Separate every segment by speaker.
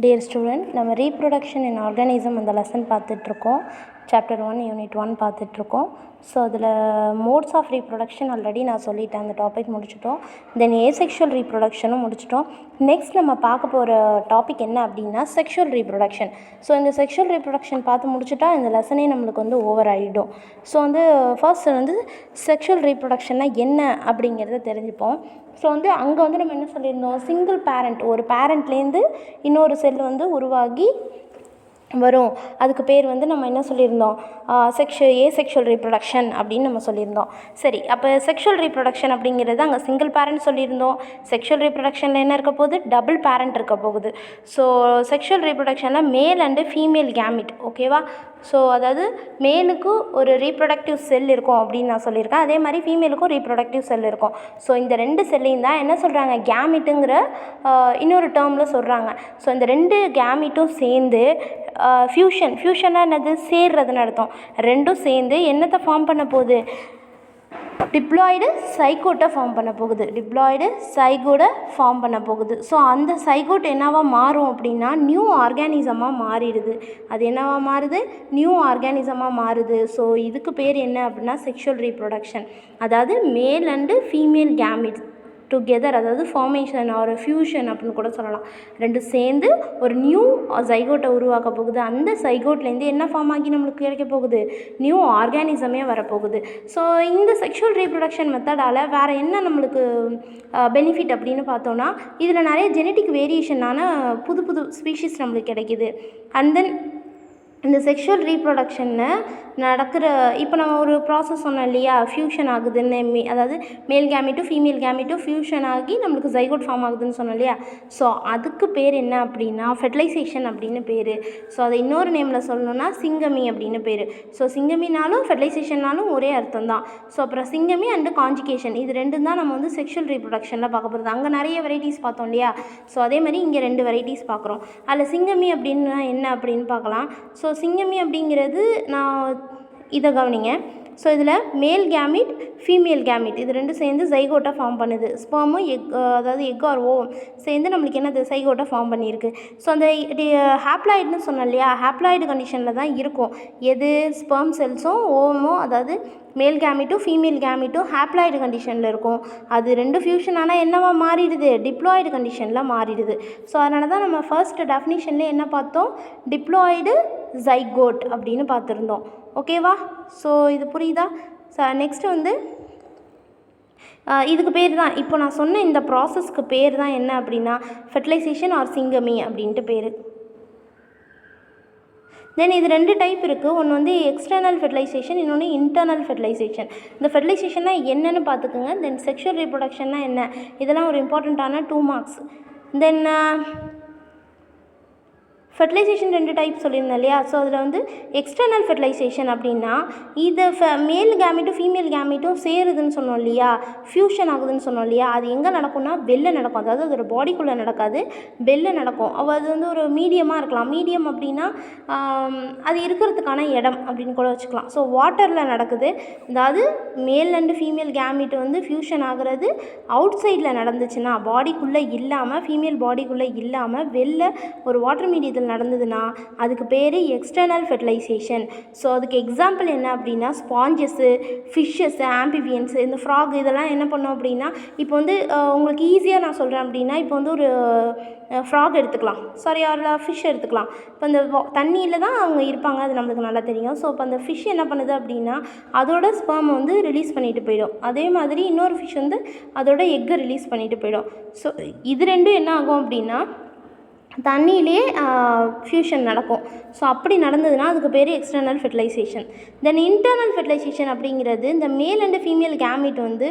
Speaker 1: Dear student, நம்ம reproduction in organism அந்த lesson பார்த்துட்ருக்கோம். சாப்டர் 1 யூனிட் 1 பார்த்துட்ருக்கோம். ஸோ அதில் மோட்ஸ் ஆஃப் ரீப்ரொடக்ஷன் ஆல்ரெடி நான் சொல்லிட்டேன், அந்த டாபிக் முடிச்சிட்டோம். தென் ஏசெக்ஷுவல் ரீப்ரொடக்ஷனும் முடிச்சிட்டோம். நெக்ஸ்ட் நம்ம பார்க்க போகிற டாபிக் என்ன அப்படின்னா செக்ஷுவல் ரீப்ரொடக்ஷன். ஸோ இந்த செக்ஷுவல் ரீப்ரொடக்ஷன் பார்த்து முடிச்சுட்டா இந்த லெசனே நம்மளுக்கு வந்து ஓவர் ஆகிடும். ஸோ வந்து ஃபர்ஸ்ட் வந்து செக்ஷுவல் ரீப்ரொடக்ஷன்னா என்ன அப்படிங்கிறத தெரிஞ்சுப்போம். ஸோ வந்து அங்கே வந்து நம்ம என்ன சொல்லியிருந்தோம், சிங்கிள் பேரண்ட், ஒரு பேரண்ட்லேருந்து இன்னொரு செல் வந்து உருவாகி வரும். அதுக்கு பேர் வந்து நம்ம என்ன சொல்லியிருந்தோம், ஏசெக்ஷுவல் ரீப்ரொடக்ஷன் அப்படின்னு நம்ம சொல்லியிருந்தோம். சரி, அப்போ செக்ஷுவல் ரீப்ரொடக்ஷன் அப்படிங்கிறது அங்கே சிங்கிள் பேரண்ட் சொல்லியிருந்தோம். செக்ஷுவல் ரீப்ரொடக்ஷனில் என்ன இருக்க போகுது, டபுள் பேரண்ட் இருக்க போகுது. ஸோ செக்ஷுவல் ரீப்ரொடக்ஷனில் மேல் அண்டு ஃபீமேல் கேமிட், ஓகேவா. ஸோ அதாவது மேலுக்கு ஒரு ரீப்ரொடக்டிவ் செல் இருக்கும் அப்படின்னு நான் சொல்லியிருக்கேன். அதே மாதிரி ஃபீமேலுக்கும் ரீப்ரொடக்டிவ் செல் இருக்கும். ஸோ இந்த ரெண்டு செல்லையும் தான் என்ன சொல்கிறாங்க, கேமிட்டுங்கிற இன்னொரு டேர்மில் சொல்கிறாங்க. ஸோ இந்த ரெண்டு கேமிட்டும் சேர்ந்து ஃபியூஷனாக என்னது, சேர்றதுன்னு அர்த்தம். ரெண்டும் சேர்ந்து என்னத்தை ஃபார்ம் பண்ண போகுது, டிப்ளாய்டு சைகோட்டை ஃபார்ம் பண்ண போகுது. ஃபார்ம் பண்ண போகுது. ஸோ அந்த சைகோட் என்னவாக மாறும் அப்படின்னா நியூ ஆர்கானிசமாக மாறிடுது. அது என்னவாக மாறுது, நியூ ஆர்கானிசமாக மாறுது. ஸோ இதுக்கு பேர் என்ன அப்படின்னா செக்ஷுவல் ரீப்ரொடக்ஷன். அதாவது male and female gamete together, அதாவது ஃபார்மேஷன் ஆர் ஃபியூஷன் அப்படின்னு கூட சொல்லலாம். ரெண்டு சேர்ந்து ஒரு நியூ சைகோட்டை உருவாக்க போகுது. அந்த சைகோட்லேருந்து என்ன ஃபார்ம் ஆகி நம்மளுக்கு கிடைக்க போகுது, நியூ ஆர்கானிசமே வரப்போகுது. ஸோ இந்த செக்ஷுவல் ரீப்ரொடக்ஷன் மெத்தடால் வேறு என்ன நம்மளுக்கு பெனிஃபிட் அப்படின்னு பார்த்தோன்னா, இதில் நிறைய ஜெனட்டிக் வேரியேஷனான புது புது ஸ்பீஷீஸ் நம்மளுக்கு கிடைக்கிது. அண்ட் தென் இந்த செக்ஷுவல் ரீப்ரொடக்ஷன்னு நடக்கிற, இப்போ நம்ம ஒரு ப்ராசஸ் சொன்னோம் இல்லையா, ஃபியூஷன் ஆகுதுன்னு, அதாவது மேல் கேமிட்டும் ஃபீமேல் கேமிட்டும் ஃபியூஷன் ஆகி நம்மளுக்கு ஜைகோட் ஃபார்ம் ஆகுதுன்னு சொன்னோம் இல்லையா. ஸோ அதுக்கு பேர் என்ன அப்படின்னா ஃபெர்டிலைசேஷன் அப்படின்னு பேர். ஸோ அதை இன்னொரு நேமில் சொல்லணும்னா சிங்கமி அப்படின்னு பேர். ஸோ சிங்கமினாலும் ஃபெர்டிலைசேஷன்னாலும் ஒரே அர்த்தம் தான். ஸோ அப்புறம் சிங்கமி அண்டு காஞ்சுகேஷன், இது ரெண்டும் தான் நம்ம வந்து செக்ஷுவல் ரீப்ரொடக்ஷனில் பார்க்க போகிறது. அங்கே நிறைய வெரைட்டிஸ் பார்த்தோம் இல்லையா. ஸோ அதே மாதிரி இங்கே 2 வெரைட்டிஸ் பார்க்குறோம். அதில் சிங்கமி அப்படின்னா என்ன அப்படின்னு பார்க்கலாம். ஸோ சிங்கமி அப்படிங்கிறது, நான் இதை கவனிங்க. ஸோ இதில் மேல் கேமிட் ஃபீமேல் கேமிட் இது ரெண்டும் சேர்ந்து சைகோட்டை ஃபார்ம் பண்ணுது. ஸ்பெர்மும் அதாவது எக் ஆர் ஓவம் சேர்ந்து நம்மளுக்கு என்னது சைகோட்டை ஃபார்ம் பண்ணியிருக்கு. ஸோ அந்த ஹாப்ளாய்டுன்னு சொன்னோம் இல்லையா, ஹாப்ளாய்டு கண்டிஷனில் தான் இருக்கும். எது, ஸ்பெர்ம் செல்ஸும் ஓவமும், அதாவது மேல் கேமிட்டும் ஃபீமேல் கேமிட்டும் ஹாப்ளாய்டு கண்டிஷனில் இருக்கும். அது ரெண்டு ஃபியூஷன் ஆனால் என்னவா மாறிடுது, டிப்ளாய்டு கண்டிஷனில் மாறிடுது. ஸோ அதனால தான் நம்ம ஃபர்ஸ்ட் டெஃபினிஷன்லேயே என்ன பார்த்தோம், டிப்ளாய்டு ஜைகோட் அப்படின்னு பார்த்துருந்தோம். ஓகேவா. ஸோ இது புரியுதா. நெக்ஸ்ட்டு வந்து இதுக்கு பேர் தான், இப்போ நான் சொன்ன இந்த ப்ராசஸ்க்கு பேர் தான் என்ன அப்படின்னா ஃபெர்டிலைசேஷன் ஆர் சிங்கமி அப்படின்ட்டு பேர். தென் இது 2 டைப் இருக்குது. ஒன்று வந்து எக்ஸ்டர்னல் ஃபெர்டிலைசேஷன், இன்னொன்று இன்டர்னல் ஃபெர்டிலைசேஷன். இந்த ஃபெர்டிலைசேஷன்னா என்னென்னு பார்த்துக்குங்க. தென் செக்ஷுவல் ரீப்ரொடக்ஷன்னா என்ன, இதெல்லாம் ஒரு இம்பார்ட்டண்ட்டான 2 மார்க்ஸ். தென் ஃபெர்டிலைசேஷன் 2 டைப் சொல்லியிருந்தேன் இல்லையா. ஸோ அதில் வந்து எக்ஸ்டர்னல் ஃபெர்டிலைசேஷன் அப்படின்னா இதை மேல் கேமிட்டும் ஃபீமேல் கேமிட்டும் சேருதுன்னு சொன்னோம் இல்லையா, ஃபியூஷன் ஆகுதுன்னு சொன்னோம் இல்லையா. அது எங்கே நடக்கும்னா வெளில நடக்கும். அதாவது அதோட பாடிக்குள்ளே நடக்காது, வெளில நடக்கும். அது வந்து ஒரு மீடியமாக இருக்கலாம். மீடியம் அப்படின்னா அது இருக்கிறதுக்கான இடம் அப்படின்னு கூட வச்சுக்கலாம். ஸோ வாட்டரில் நடக்குது. அதாவது மேல் அண்டு ஃபீமேல் கேமிட் வந்து ஃபியூஷன் ஆகிறது அவுட் சைடில் நடந்துச்சுன்னா, பாடிக்குள்ளே இல்லாமல், ஃபீமேல் பாடிக்குள்ளே இல்லாமல் வெளில ஒரு வாட்டர் மீடியத்தில் நடந்ததுன்னா அதுக்கு பேர் எக்ஸ்டர்னல் ஃபெர்டிலைசேஷன். ஸோ அதுக்கு எக்ஸாம்பிள் என்ன அப்படின்னா ஸ்பாஞ்சஸ்ஸு, ஃபிஷ்ஷஸ், ஆம்பிபியன்ஸு, இந்த ஃப்ராக் இதெல்லாம் என்ன பண்ணோம் அப்படின்னா, இப்போ வந்து உங்களுக்கு ஈஸியாக நான் சொல்கிறேன் அப்படின்னா, இப்போ வந்து ஒரு ஃப்ராக் எடுத்துக்கலாம், அதில் ஃபிஷ் எடுத்துக்கலாம். இப்போ இந்த தண்ணியில் தான் அவங்க இருப்பாங்க, அது நம்மளுக்கு நல்லா தெரியும். ஸோ இப்போ அந்த ஃபிஷ் என்ன பண்ணுது அப்படின்னா அதோட ஸ்பெர்ம் வந்து ரிலீஸ் பண்ணிட்டு போயிடும். அதே மாதிரி இன்னொரு ஃபிஷ் வந்து அதோட எக்கை ரிலீஸ் பண்ணிட்டு போயிடும். ஸோ இது ரெண்டும் என்ன ஆகும் அப்படின்னா தண்ணியிலே ஃபியூஷன் நடக்கும். ஸோ அப்படி நடந்ததுன்னா அதுக்கு பேர் external fertilisation. Then internal fertilisation அப்படிங்கிறது இந்த மேல் அண்டு ஃபீமேல் கேமிட் வந்து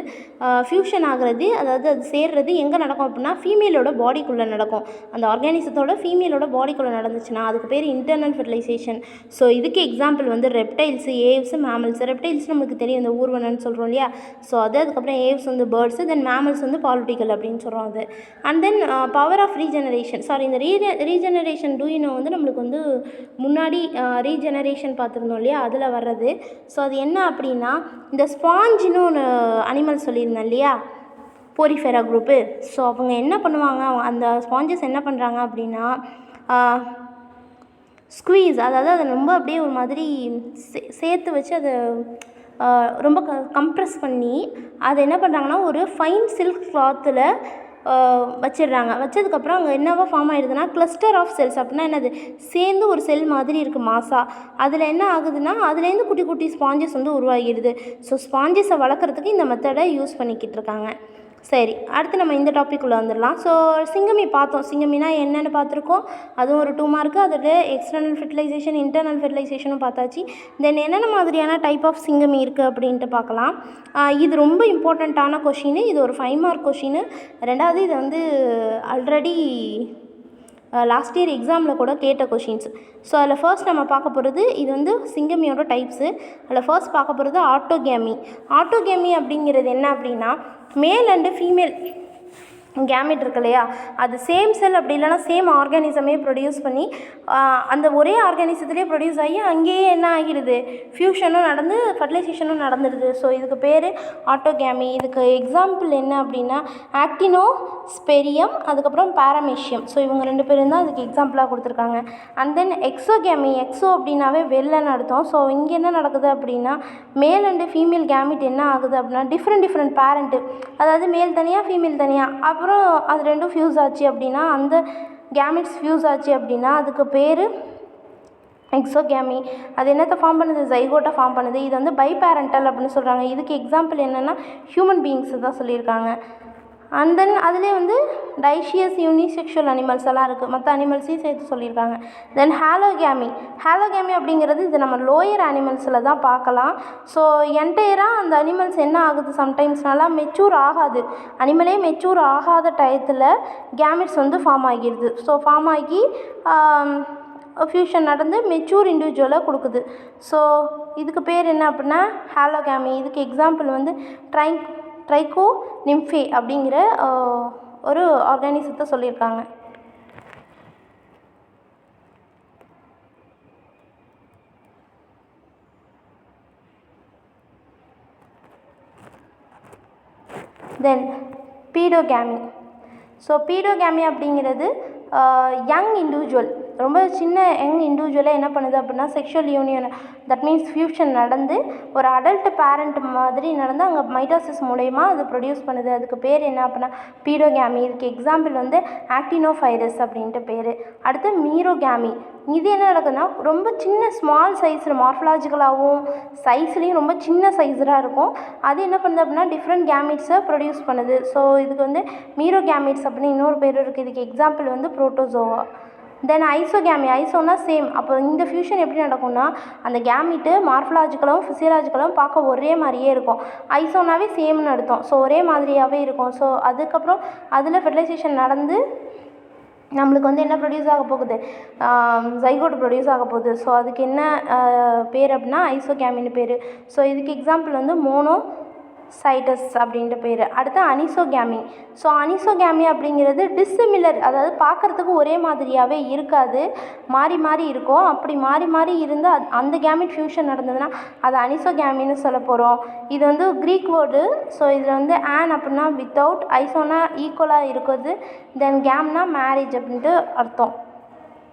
Speaker 1: ஃபியூஷன் ஆகிறது, அதாவது அது சேர்றது எங்கே நடக்கும் அப்படின்னா ஃபீமேலோட பாடிக்குள்ளே நடக்கும். அந்த ஆர்கானிசத்தோட ஃபீமேலோட பாடிக்குள்ளே நடந்துச்சுன்னா அதுக்கு பேர் இன்டர்னல் ஃபெர்டிலைசேஷன். ஸோ இதுக்கு எக்ஸாம்பிள் வந்து ரெப்டைல்ஸு, ஏவ்ஸு, மேமல்ஸ். ரெப்டைல்ஸ் நமக்கு தெரியும், இந்த ஊர்வனன்னு சொல்கிறோம் இல்லையா. ஸோ அதுக்கப்புறம் ஏவ்ஸ் வந்து பேர்ட்ஸு, தென் மேமல்ஸ் வந்து பாலிட்டிக்கல் அப்படின்னு சொல்கிறோம் அது. And then power of regeneration, இந்த ரீஜெனரேஷன் டூயினோ வந்து நம்மளுக்கு வந்து முன்னாடி ரீஜெனரேஷன் பார்த்துருந்தோம் இல்லையா, அதில் வர்றது. ஸோ அது என்ன அப்படின்னா இந்த ஸ்பாஞ்சின்னு ஒன்று அனிமல் சொல்லியிருந்தேன் இல்லையா, போரிஃபெரா குரூப்பு. ஸோ அவங்க என்ன பண்ணுவாங்க, அந்த ஸ்பாஞ்சஸ் என்ன பண்ணுறாங்க அப்படின்னா ஸ்குவீஸ், அதாவது அதை ரொம்ப அப்படியே ஒரு மாதிரி சேர்த்து வச்சு அதை ரொம்ப கம்ப்ரெஸ் பண்ணி அதை என்ன பண்ணுறாங்கன்னா ஒரு ஃபைன் சில்க் கிளாத்தில் வச்சிடுறாங்க. வச்சதுக்கப்புறம் அங்கே என்னவோ ஃபார்ம் ஆகிடுதுன்னா கிளஸ்டர் ஆஃப் செல்ஸ். அப்படின்னா என்னது, சேர்ந்து ஒரு செல் மாதிரி இருக்குது மாசா. அதில் என்ன ஆகுதுன்னா அதுலேருந்து குட்டி குட்டி ஸ்பாஞ்சஸ் வந்து உருவாகிடுது. ஸோ ஸ்பாஞ்சஸை வளர்க்குறதுக்கு இந்த மெத்தடை யூஸ் பண்ணிக்கிட்டு இருக்காங்க. சரி, அடுத்து நம்ம இந்த டாப்பிக்குள்ளே வந்துடலாம். ஸோ சிங்கமி பார்த்தோம். சிங்கமினா என்னென்னு பார்த்துருக்கோம். அதுவும் ஒரு 2 மார்க்கு. அதில் எக்ஸ்டர்னல் ஃபெர்டிலைசேஷன், இன்டர்னல் ஃபெர்டிலைசேஷனும் பார்த்தாச்சு. தென் என்னென்ன மாதிரியான டைப் ஆஃப் சிங்கமி இருக்குது அப்படின்ட்டு பார்க்கலாம். இது ரொம்ப இம்பார்ட்டண்ட்டான கொஷின். இது ஒரு 5 மார்க் கொஷின். ரெண்டாவது இது வந்து ஆல்ரெடி லாஸ்ட் இயர் எக்ஸாமில் கூட கேட்ட கொஷின்ஸ். ஸோ அதில் ஃபர்ஸ்ட் நம்ம பார்க்க போகிறது இது வந்து சிங்கமியோட டைப்ஸு. அதில் ஃபர்ஸ்ட் பார்க்க போகிறது ஆட்டோகேமி. ஆட்டோகேமி அப்படிங்கிறது என்ன அப்படின்னா மேல் அண்டு ஃபீமேல் கேமெட் இருக்கு இல்லையா, அது சேம் செல் அப்படி இல்லைனா சேம் ஆர்கானிசமே ப்ரொடியூஸ் பண்ணி அந்த ஒரே ஆர்கானிசத்துலேயே ப்ரொடியூஸ் ஆகி அங்கேயே என்ன ஆகிடுது, ஃபியூஷனும் நடந்து ஃபர்டிலைசேஷனும் நடந்துடுது. ஸோ இதுக்கு பேர் ஆட்டோகேமி. இதுக்கு எக்ஸாம்பிள் என்ன அப்படின்னா ஆக்டினோஸ்பெரியம், அதுக்கப்புறம் பாரமேஷியம். ஸோ இவங்க 2 பேரும் தான் அதுக்கு எக்ஸாம்பிளாக கொடுத்துருக்காங்க. And then எக்ஸோகேமி. எக்ஸோ அப்படின்னாவே வெள்ளைன்னு அர்த்தம். ஸோ இங்கே என்ன நடக்குது அப்படின்னா மேல் அண்டு ஃபீமேல் கேமெட் என்ன ஆகுது அப்படின்னா டிஃப்ரெண்ட் பேரண்ட்டு, அதாவது மேல் தனியாக ஃபீமேல் தனியாக, அப்புறம் அது 2 ஃபியூஸ் ஆச்சு அப்படின்னா அந்த கேமெட்ஸ் ஃபியூஸ் ஆச்சு அப்படின்னா அதுக்கு பேர் எக்ஸோகேமி. அது என்னத்தை ஃபார்ம் பண்ணுது, ஜைகோட்டை ஃபார்ம் பண்ணுது. இது வந்து பைபேரண்டல் அப்படின்னு சொல்கிறாங்க. இதுக்கு எக்ஸாம்பிள் என்னென்னா ஹியூமன் பீயிங்ஸ் தான் சொல்லியிருக்காங்க. அண்ட் தென் அதிலே வந்து டைஷியஸ் யூனிசெக்ஷுவல் அனிமல்ஸ் எல்லாம் இருக்குது, மற்ற அனிமல்ஸையும் சேர்த்து சொல்லியிருக்காங்க. தென் ஹாலோகேமி. ஹாலோகேமி அப்படிங்கிறது இது நம்ம லோயர் அனிமல்ஸில் தான் பார்க்கலாம். ஸோ என்டையராக அந்த அனிமல்ஸ் என்ன ஆகுது, சம்டைம்ஸ் நல்லா மெச்சூர் ஆகாது, அனிமலே மெச்சூர் ஆகாத டயத்தில் கேமெட்ஸ் வந்து ஃபார்ம் ஆகிடுது. ஸோ ஃபார்ம் ஆகி ஃபியூஷன் நடந்து மெச்சூர் இண்டிவிஜுவலாக கொடுக்குது. ஸோ இதுக்கு பேர் என்ன அப்படின்னா ஹாலோகேமி. இதுக்கு எக்ஸாம்பிள் வந்து ட்ரைகோ நிம்ஃபே அப்படிங்கிற ஒரு ஆர்கானிசத்தை சொல்லியிருக்காங்க. தென் பீடோகேமி. ஸோ பீடோகேமி அப்படிங்கிறது யங் இண்டிவிஜுவல், ரொம்ப சின்ன யங் இண்டிவிஜுவலாக என்ன பண்ணுது அப்படின்னா sexual union, that means fusion நடந்து ஒரு அடல்ட் பேரண்ட் மாதிரி நடந்து அங்கே மைட்டாசிஸ் மூலயமா அது ப்ரொடியூஸ் பண்ணுது. அதுக்கு பேர் என்ன அப்படின்னா பீடோகேமி. இதுக்கு எக்ஸாம்பிள் வந்து ஆக்டினோஃபைரஸ் அப்படின்ட்டு பேர். அடுத்து மீரோகேமி. இது என்ன நடக்குதுன்னா ரொம்ப சின்ன ஸ்மால் சைஸில் மார்ஃபலாஜிக்கலாகவும் சைஸ்லேயும் ரொம்ப சின்ன சைஸராக இருக்கும். அது என்ன பண்ணுது அப்படின்னா டிஃப்ரெண்ட் கேமிட்ஸை ப்ரொடியூஸ் பண்ணுது. ஸோ இதுக்கு வந்து மீரோகேமிட்ஸ் அப்படின்னு இன்னொரு பேர் இருக்குது. இதுக்கு எக்ஸாம்பிள் வந்து புரோட்டோசோவா. தென் ஐசோகேமி. ஐசோனா சேம். அப்போ இந்த ஃபியூஷன் எப்படி நடக்கும்னா அந்த கேமிட்டு மார்ஃபலாஜிக்கலும் ஃபிசியலாஜிக்கலும் பார்க்க ஒரே மாதிரியே இருக்கும். ஐசோனாவே சேம்னு அர்த்தம். ஸோ ஒரே மாதிரியாகவே இருக்கும். ஸோ அதுக்கப்புறம் அதில் ஃபெர்டிலைசேஷன் நடந்து நம்மளுக்கு வந்து என்ன ப்ரொடியூஸ் ஆக போகுது, ஜைகோட் ப்ரொடியூஸ் ஆக போகுது. ஸோ அதுக்கு என்ன பேர் அப்படின்னா ஐசோகேமின்னு பேர். ஸோ இதுக்கு எக்ஸாம்பிள் வந்து மோனோசைட்டஸ் அப்படின்ற பேர். அடுத்து அனிசோகேமி. ஸோ அனிசோகேமி அப்படிங்கிறது டிஸ்சிமிலர், அதாவது பார்க்குறதுக்கு ஒரே மாதிரியாகவே இருக்காது, மாறி மாறி இருக்கும். அப்படி மாறி மாறி இருந்தால் அந்த கேமிட் ஃபியூஷன் நடந்ததுன்னா அது அனிசோகேமின்னு சொல்ல போகிறோம். இது வந்து க்ரீக் வேர்டு. ஸோ இதில் வந்து ஆன் அப்படின்னா வித்தவுட், ஐசோனா ஈக்குவலாக இருக்குது, தென் கேம்னா மேரேஜ் அப்படின்ட்டு அர்த்தம்.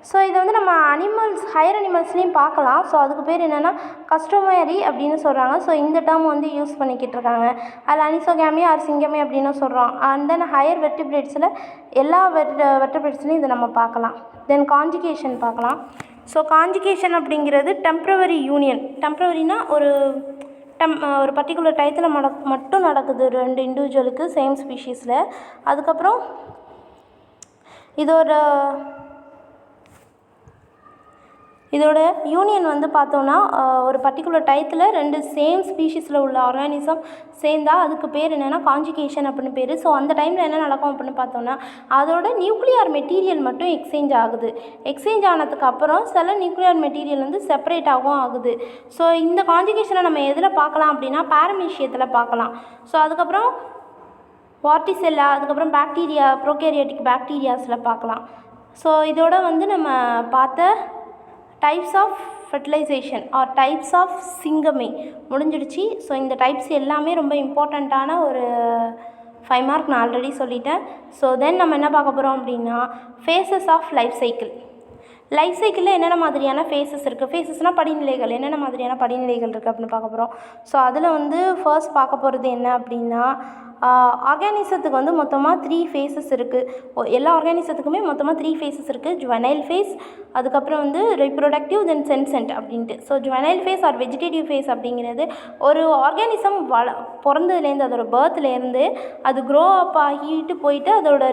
Speaker 1: ஸோ இதை வந்து நம்ம அனிமல்ஸ் ஹையர் அனிமல்ஸ்லேயும் பார்க்கலாம். ஸோ அதுக்கு பேர் என்னென்னா கஸ்டமரி அப்படின்னு சொல்கிறாங்க. ஸோ இந்த டேர்ம் வந்து யூஸ் பண்ணிக்கிட்டு இருக்காங்க. அதில் அனிசோகேமி ஆர் சிங்கமி அப்படின்னு சொல்கிறோம். அண்ட் தென் ஹையர் வெர்டிபிரேட்ஸில் எல்லா வெர்டிபிரேட்ஸ்லையும் இதை நம்ம பார்க்கலாம். தென் காஞ்சுகேஷன் பார்க்கலாம். ஸோ காஞ்சுகேஷன் அப்படிங்கிறது டெம்ப்ரவரி யூனியன். டெம்ப்ரவரினா ஒரு பர்டிகுலர் டயத்தில் மட்டும் நடக்குது 2 இண்டிவிஜுவலுக்கு சேம் ஸ்பீஷீஸில். அதுக்கப்புறம் இதோட யூனியன் வந்து பார்த்தோன்னா ஒரு பர்டிகுலர் டயத்தில் 2 சேம் ஸ்பீஷீஸில் உள்ள ஆர்கானிசம் சேர்ந்தால் அதுக்கு பேர் என்னென்னா காஞ்சுகேஷன் அப்படின்னு பேர். ஸோ அந்த டைமில் என்ன நடக்கும் அப்படின்னு பார்த்தோன்னா அதோட நியூக்ளியர் மெட்டீரியல் மட்டும் எக்ஸ்சேஞ்ச் ஆகுது. எக்ஸ்சேஞ்ச் ஆனதுக்கு அப்புறம் சில நியூக்ளியர் மெட்டீரியல் வந்து செப்பரேட்டாகவும் ஆகுது. ஸோ இந்த காஞ்சுகேஷனை நம்ம எதில் பார்க்கலாம் அப்படின்னா பாரமீஷியத்தில் பார்க்கலாம். ஸோ அதுக்கப்புறம் வார்டிசெல்லா, அதுக்கப்புறம் பாக்டீரியா, ப்ரோகேரியாட்டிக் பாக்டீரியாஸில் பார்க்கலாம். ஸோ இதோட வந்து நம்ம பார்த்த types of fertilization or types of syngamy முடிஞ்சிடுச்சு. ஸோ இந்த டைப்ஸ் எல்லாமே ரொம்ப இம்பார்ட்டண்ட்டான ஒரு 5 மார்க் நான் ஆல்ரெடி சொல்லிட்டேன். ஸோ தென் நம்ம என்ன பார்க்க போகிறோம் அப்படின்னா phases of life cycle. Life சைக்கிளில் என்னென்ன மாதிரியான ஃபேஸஸ் இருக்குது, ஃபேஸஸ்னால் படிநிலைகள், என்னென்ன மாதிரியான படிநிலைகள் இருக்குது அப்படின்னு பார்க்க போகிறோம். ஸோ அதில் வந்து ஃபர்ஸ்ட் பார்க்க போகிறது என்ன அப்படின்னா ஆர்கானிசத்துக்கு வந்து மொத்தமாக 3 ஃபேஸஸ் இருக்குது. எல்லா ஆர்கானிசத்துக்குமே மொத்தமாக 3 ஃபேஸஸ் இருக்குது. ஜுவனைல் ஃபேஸ், அதுக்கப்புறம் வந்து ரீப்ரொடக்டிவ், தென் சென்சென்ட் அப்படின்ட்டு. So juvenile phase or vegetative phase அப்படிங்கிறது ஒரு ஆர்கானிசம் பிறந்ததுலேருந்து அதோட பர்த்லேருந்து அது க்ரோ அப் ஆகிட்டு போயிட்டு அதோட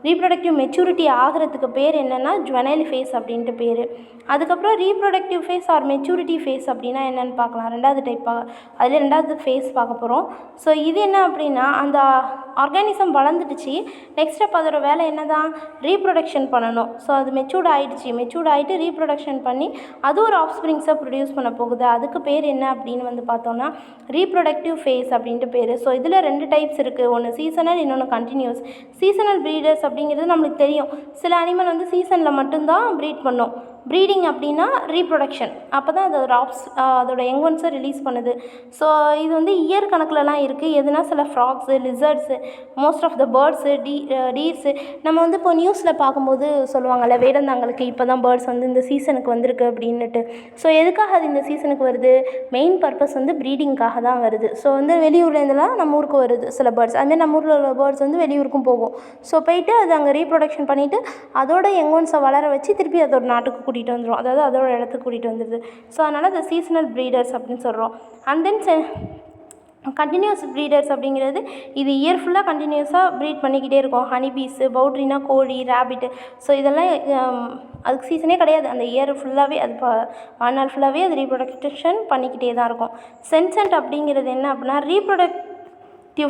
Speaker 1: ரீப்ரொடக்டிவ் மெச்சூரிட்டி ஆகிறதுக்கு பேர் என்னென்னா ஜுவனைல் ஃபேஸ் அப்படின்ட்டு பேர். அதுக்கப்புறம் reproductive phase or maturity phase அப்படின்னா என்னென்னு பார்க்கலாம். அதில் ரெண்டாவது ஃபேஸ் பார்க்க போகிறோம். ஸோ இது என்ன அப்படின்னா அந்த ஆர்கானிசம் வளர்ந்துடுச்சு, நெக்ஸ்ட் ஸ்டெப் அதோட வேலை என்ன தான், ரீப்ரொடக்ஷன் பண்ணணும். ஸோ அது மெச்சூர்ட் ஆகிட்டு ரீப்ரொடக்ஷன் பண்ணி அது ஒரு ஆஃப்ஸ்ப்ரிங்ஸை ப்ரொடியூஸ் பண்ண போகுது. அதுக்கு பேர் என்ன அப்படின்னு வந்து பார்த்தோன்னா ரீப்ரொடக்டிவ் ஃபேஸ் அப்படின்ட்டு பேர். ஸோ இதில் 2 டைப்ஸ் இருக்குது, ஒன்று சீசனல், இன்னொன்று கண்டினியூஸ். சீசனல் ப்ரீடர்ஸ் அப்படிங்கிறது நம்மளுக்கு தெரியும், சில அனிமல் வந்து சீசனில் மட்டும்தான் ப்ரீட் பண்ணும். ப்ரீடிங் அப்படின்னா ரீப்ரொடக்ஷன், அப்போ தான் அதோட யங் ஒன்ஸை ரிலீஸ் பண்ணுது. ஸோ இது வந்து இயர் கணக்கிலலாம் இருக்குது. எதுனா சில frogs, lizards, most of the birds, deers நம்ம வந்து இப்போ நியூஸில் பார்க்கும்போது சொல்லுவாங்கள்ல, வேடந்தாங்களுக்கு இப்போ தான் பேர்ட்ஸ் வந்து இந்த சீசனுக்கு வந்திருக்கு அப்படின்னுட்டு. ஸோ எதுக்காக அது இந்த சீசனுக்கு வருது, மெயின் பர்பஸ் வந்து ப்ரீடிங்காக தான் வருது. ஸோ வந்து வெளியூர்லேருந்துலாம் நம்ம ஊருக்கு வருது சில பேர்ட்ஸ், அதுமாதிரி நம்ம ஊரில் உள்ள பேர்ட்ஸ் வந்து வெளியூருக்கும் போகும். ஸோ போயிட்டு அது அங்கே ரீப்ரொடக்ஷன் பண்ணிவிட்டு அதோட யங் ஒன்ஸை வளர வச்சு திருப்பி அதோட நாட்டுக்கு கூட்டிகிட்டு வந்துடும், அதாவது அதோட இடத்துக்கு கூட்டிகிட்டு வந்துடுது. ஸோ அதனால் அது சீசனல் ப்ரீடர்ஸ் அப்படின்னு சொல்கிறோம். அண்ட் தென் கண்டினியூஸ் ப்ரீடர்ஸ் அப்படிங்கிறது இது இயர் ஃபுல்லாக கண்டினியூஸாக ப்ரீட் பண்ணிக்கிட்டே இருக்கும். ஹனிபீஸு, பவுட்ரினா கோழி, ரேபிட்டு. ஸோ இதெல்லாம் அதுக்கு சீசனே கிடையாது, அந்த இயர் ஃபுல்லாகவே அது வாழ்நாள் ஃபுல்லாகவே அது ரீப்ரொடக்ஷன் பண்ணிக்கிட்டே தான் இருக்கும். சென்சென்ட் அப்படிங்கிறது என்ன அப்படின்னா ரீப்ரொடக்டிவ்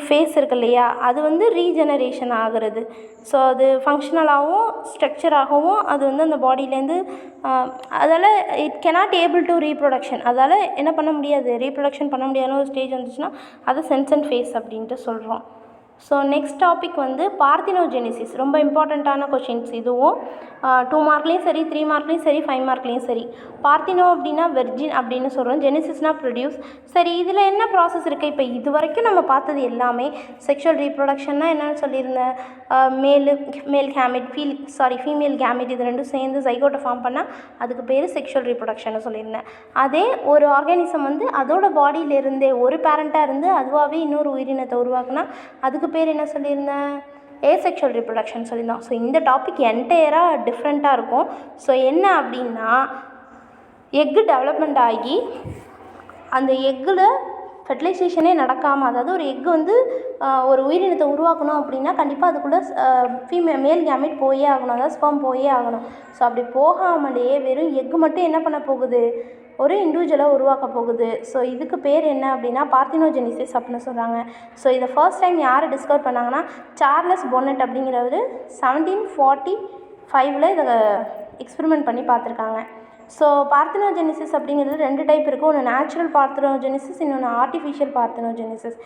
Speaker 1: ஃபேஸ் இருக்கு இல்லையா, அது வந்து ரீஜெனரேஷன் ஆகிறது. ஸோ அது ஃபங்க்ஷனலாகவும் ஸ்ட்ரக்சராகவும் அது வந்து அந்த பாடியிலேருந்து அதால் it cannot able to reproduction, அதால் என்ன பண்ண முடியாது, ரீப்ரொடக்ஷன் பண்ண முடியாத ஒரு ஸ்டேஜ் வந்துச்சுன்னா அதை சென்சென்ட் ஃபேஸ் அப்படின்ட்டு சொல்கிறோம். ஸோ நெக்ஸ்ட் டாபிக் வந்து பார்த்தினோஜெனிசிஸ். ரொம்ப இம்பார்ட்டண்ட்டான கொஷின்ஸ் இதுவும். 2 மார்க்லேயும் சரி, 3 மார்க்லேயும் சரி, 5 மார்க்லேயும் சரி. பார்த்தினோ அப்படின்னா வெர்ஜின் அப்படின்னு சொல்கிறோம், ஜெனிசிஸ்னால் ப்ரொடியூஸ். சரி, இதில் என்ன ப்ராசஸ் இருக்குது, இப்போ இது வரைக்கும் நம்ம பார்த்தது எல்லாமே செக்ஷுவல் ரீப்ரொடக்ஷன்னா என்னென்னு சொல்லியிருந்தேன், மேல் கேமிட், ஃபீமேல் கேமிட், இது ரெண்டும் சேர்ந்து ஜைகோட்டை ஃபார்ம் பண்ணால் அதுக்கு பேர் செக்ஷுவல் ரீப்ரொடக்ஷன்னு சொல்லியிருந்தேன். அதே ஒரு ஆர்கானிசம் வந்து அதோட பாடியிலேருந்தே ஒரு பேரண்ட்டாக இருந்து அதுவாகவே இன்னொரு உயிரினத்தை உருவாக்குனா அதுக்கு பேர் என்ன சொல்லியிருந்தேன், ஏசெக்ஷுவல் ரீப்ரொடக்ஷன் சொல்லியிருந்தோம். ஸோ இந்த டாபிக் என்டையராக டிஃப்ரெண்ட்டாக இருக்கும். ஸோ என்ன அப்படின்னா எக்கு டெவலப்மெண்ட் ஆகி அந்த எக்கில் ஃபெர்டிலைசேஷனே நடக்காமல், அதாவது ஒரு எக்கு வந்து ஒரு உயிரினத்தை உருவாக்கணும் அப்படின்னா கண்டிப்பாக அதுக்குள்ளே மேல் கேமிட் போயே ஆகணும், அதாவது ஸ்பெர்ம் போயே ஆகணும். ஸோ அப்படி போகாமலே வெறும் எக்கு மட்டும் என்ன பண்ண போகுது, ஒரு இண்டிவிஜுவலை உருவாக்க போகுது. ஸோ இதுக்கு பேர் என்ன அப்படின்னா பார்த்தினோஜெனிசிஸ் அப்படின்னு சொல்கிறாங்க. ஸோ இதை ஃபர்ஸ்ட் டைம் யார் டிஸ்கவர் பண்ணாங்கன்னா சார்லஸ் பொன்னட் அப்படிங்கிறவர் 1745 இதை எக்ஸ்பெரிமெண்ட் பண்ணி பார்த்துருக்காங்க. ஸோ பார்த்தினோஜெனிசிஸ் அப்படிங்கிறது 2 டைப் இருக்குது, ஒன்று நேச்சுரல் பார்த்தினோஜெனிசிஸ், இன்னொன்று ஆர்டிஃபிஷியல் பார்த்தினோஜெனிசிஸ்.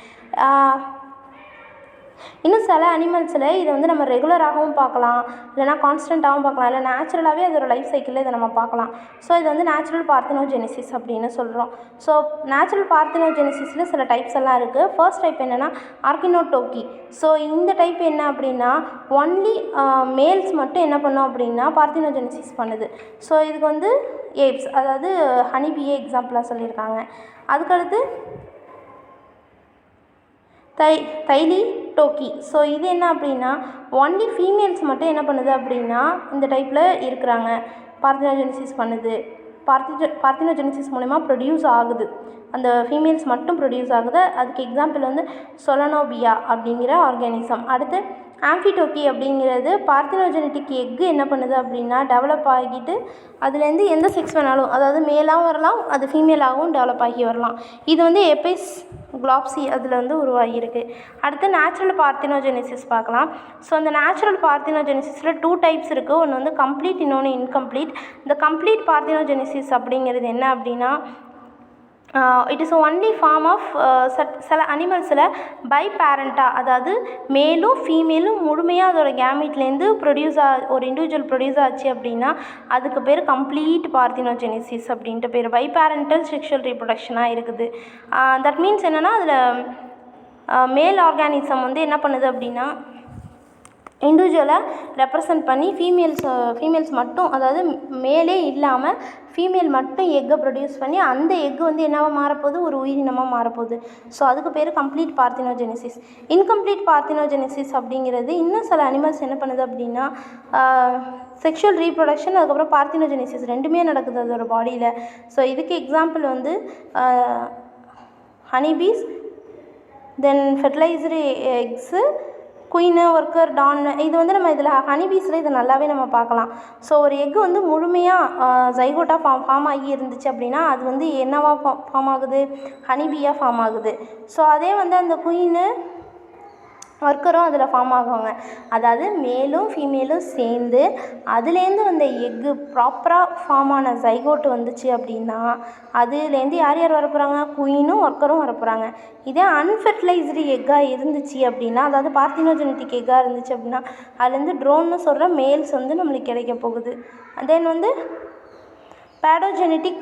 Speaker 1: இன்னும் சில அனிமல்ஸில் இதை வந்து நம்ம ரெகுலராகவும் பார்க்கலாம், இல்லைனா கான்ஸ்டண்ட்டாகவும் பார்க்கலாம், இல்லை நேச்சுரலாகவே அதோட லைஃப் சைக்கிளில் இதை நம்ம பார்க்கலாம். ஸோ இது வந்து நேச்சுரல் பார்த்தினோஜெனிசிஸ் அப்படின்னு சொல்கிறோம். ஸோ நேச்சுரல் பார்த்தினோஜெனிசிஸில் சில டைப்ஸ் எல்லாம் இருக்குது. ஃபர்ஸ்ட் டைப் என்னென்னா ஆர்கினோடோக்கி. ஸோ இந்த டைப் என்ன அப்படின்னா ஒன்லி மேல்ஸ் மட்டும் என்ன பண்ணோம் அப்படின்னா பார்த்தினோஜெனிசிஸ் பண்ணுது. ஸோ இதுக்கு வந்து ஏப்ஸ், அதாவது ஹனிபியே எக்ஸாம்பிளாக சொல்லியிருக்காங்க. அதுக்கடுத்து தைலி டோக்கி. ஸோ இது என்ன அப்படின்னா ஒன்லி ஃபீமேல்ஸ் மட்டும் என்ன பண்ணுது அப்படின்னா இந்த டைப்பில் இருக்கிறாங்க, பார்த்தினோஜெனிசிஸ் பண்ணுது. பார்த்தினோஜெனிசிஸ் மூலமா ப்ரொடியூஸ் ஆகுது, அந்த ஃபீமேல்ஸ் மட்டும் ப்ரொடியூஸ் ஆகுது. அதுக்கு எக்ஸாம்பிள் வந்து சொலனோபியா அப்படிங்கிற ஆர்கானிசம். அடுத்து ஆம்ஃபிடோக்கி அப்படிங்கிறது பார்த்தினோஜெனட்டிக் எக்கு என்ன பண்ணுது அப்படின்னா டெவலப் ஆகிட்டு அதுலேருந்து எந்த செக்ஸ் வேணாலும், அதாவது மேலாகவும் வரலாம், அது ஃபீமேலாகவும் டெவலப் ஆகி வரலாம். இது வந்து எபிஸ் குளாப்சி அதில் வந்து உருவாகியிருக்கு. அடுத்து நேச்சுரல் பார்த்தினோஜெனிசிஸ் பார்க்கலாம். ஸோ அந்த நேச்சுரல் பார்த்தினோஜெனிசிஸில் 2 டைப்ஸ் இருக்குது, ஒன்று வந்து கம்ப்ளீட், இன்னொன்று இன்கம்ப்ளீட். இந்த கம்ப்ளீட் பார்த்தினோஜெனிசிஸ் அப்படிங்கிறது என்ன அப்படின்னா it is only form of சில அனிமல்ஸில் பை பேரண்ட்டாக, அதாவது மேலும் ஃபீமேலும் முழுமையாக அதோட கேமிட்லேருந்து ஒரு இண்டிவிஜுவல் ப்ரொடியூஸ் ஆச்சு அப்படின்னா அதுக்கு பேர் கம்ப்ளீட் பார்த்தினோஜெனிசிஸ் அப்படின்ட்டு பேர். பை பேரண்டல் செக்ஷுவல் ரீப்ரொடக்ஷனாக இருக்குது. தட் மீன்ஸ் என்னென்னா அதில் மேல் ஆர்கானிசம் வந்து என்ன பண்ணுது அப்படின்னா இண்டிவிஜுவலை ரெப்ரசன்ட் பண்ணி ஃபீமேல்ஸ் மட்டும், அதாவது மேலே இல்லாமல் ஃபீமேல் மட்டும் எக்கை ப்ரொடியூஸ் பண்ணி அந்த எக்கு வந்து என்னவாக மாறப்போகுது, ஒரு உயிரினமாக மாறப்போகுது. ஸோ அதுக்கு பேர் கம்ப்ளீட் பார்த்தினோஜெனிசிஸ். இன்கம்ப்ளீட் பார்த்தினோஜெனிசிஸ் அப்படிங்கிறது இன்னும் சில அனிமல்ஸ் என்ன பண்ணுது அப்படின்னா செக்ஷுவல் ரீப்ரொடக்ஷன் அதுக்கப்புறம் பார்த்தினோஜெனிசிஸ் ரெண்டுமே நடக்குது அதோட பாடியில். ஸோ இதுக்கு எக்ஸாம்பிள் வந்து honeybees, then fertilized eggs, queen, worker, drone. இது வந்து நம்ம இதில் ஹனிபீஸில் இதை நல்லாவே நம்ம பார்க்கலாம். ஸோ ஒரு எக்கு வந்து முழுமையாக ஜைகோட்டாக ஃபார்ம் ஆகி இருந்துச்சு அப்படின்னா அது வந்து என்னவா ஃபார்ம் ஆகுது, ஹனிபீயாக ஃபார்ம் ஆகுது. ஸோ அதே வந்து அந்த குயினு, ஒர்க்கரும் அதில் ஃபார்ம் ஆகுவாங்க. அதாவது மேலும் ஃபீமேலும் சேர்ந்து அதுலேருந்து வந்த எக்கு ப்ராப்பராக ஃபார்ம் ஆன ஜைகோட்டு வந்துச்சு அப்படின்னா அதுலேருந்து யார் யார் வரப்போகிறாங்க, குயினும் ஒர்க்கரும் வரப்போகிறாங்க. இதே அன்ஃபெர்டிலைஸ்டு எக்காக இருந்துச்சு அப்படின்னா, அதாவது பார்த்தினோஜெனட்டிக் எக்காக இருந்துச்சு அப்படின்னா அதுலேருந்து ட்ரோன்னு சொல்கிற மேல்ஸ் வந்து நம்மளுக்கு கிடைக்க போகுது. தென் வந்து பேடோஜெனட்டிக்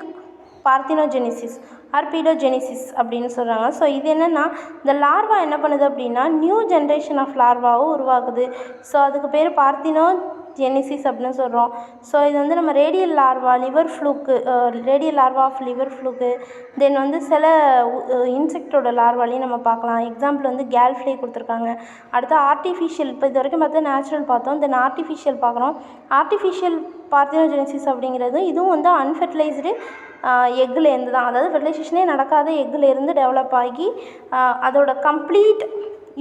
Speaker 1: பார்த்தினோஜெனிசிஸ் ஆர் பீடோஜெனிசிஸ் அப்படின்னு சொல்கிறாங்க. ஸோ இது என்னென்னா இந்த லார்வா என்ன பண்ணுது அப்படின்னா நியூ ஜென்ரேஷன் ஆஃப் லார்வாவும் உருவாகுது. ஸோ அதுக்கு பேர் பார்த்தினோஜெனிசிஸ் அப்படின்னு சொல்கிறோம். ஸோ இது வந்து நம்ம radial larva, liver fluke, radial larva of liver fluke, then வந்து சில இன்செக்டோட லார்வாலையும் நம்ம பார்க்கலாம். எக்ஸாம்பிள் வந்து கேல்ஃப்ளே கொடுத்துருக்காங்க. அடுத்து ஆர்டிஃபிஷியல், இப்போ இது வரைக்கும் பார்த்தா நேச்சுரல் பார்த்தோம், தென் ஆர்டிஃபிஷியல் பார்க்குறோம். ஆர்டிஃபிஷியல் பார்த்தினோஜெனிசிஸ் அப்படிங்கிறது இதுவும் வந்து அன்ஃபெர்டிலைஸ்டு எக்குலேருந்து தான், அதாவது ஃபெர்டிலைசேஷனே நடக்காத எக்குலேருந்து டெவலப் ஆகி அதோட கம்ப்ளீட்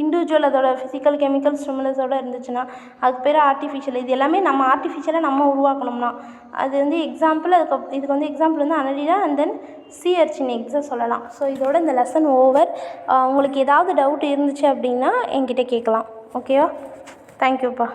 Speaker 1: இண்டிவிஜுவல் அதோட ஃபிசிக்கல் கெமிக்கல் ஸ்டிமுலஸோடு இருந்துச்சுன்னா அதுக்கு பேர் ஆர்டிஃபிஷியல். இது எல்லாமே நம்ம ஆர்டிஃபிஷியலாக நம்ம உருவாக்கணும்னா அது வந்து எக்ஸாம்பிள். இதுக்கு வந்து எக்ஸாம்பிள் வந்து அனலிடா அண்ட் தென் சீ அர்ச்சின் எக்ஸை சொல்லலாம். ஸோ இதோட இந்த லெசன் ஓவர். உங்களுக்கு ஏதாவது டவுட் இருந்துச்சு அப்படின்னா என்கிட்ட கேட்கலாம். ஓகேவா? தேங்க்யூப்பா.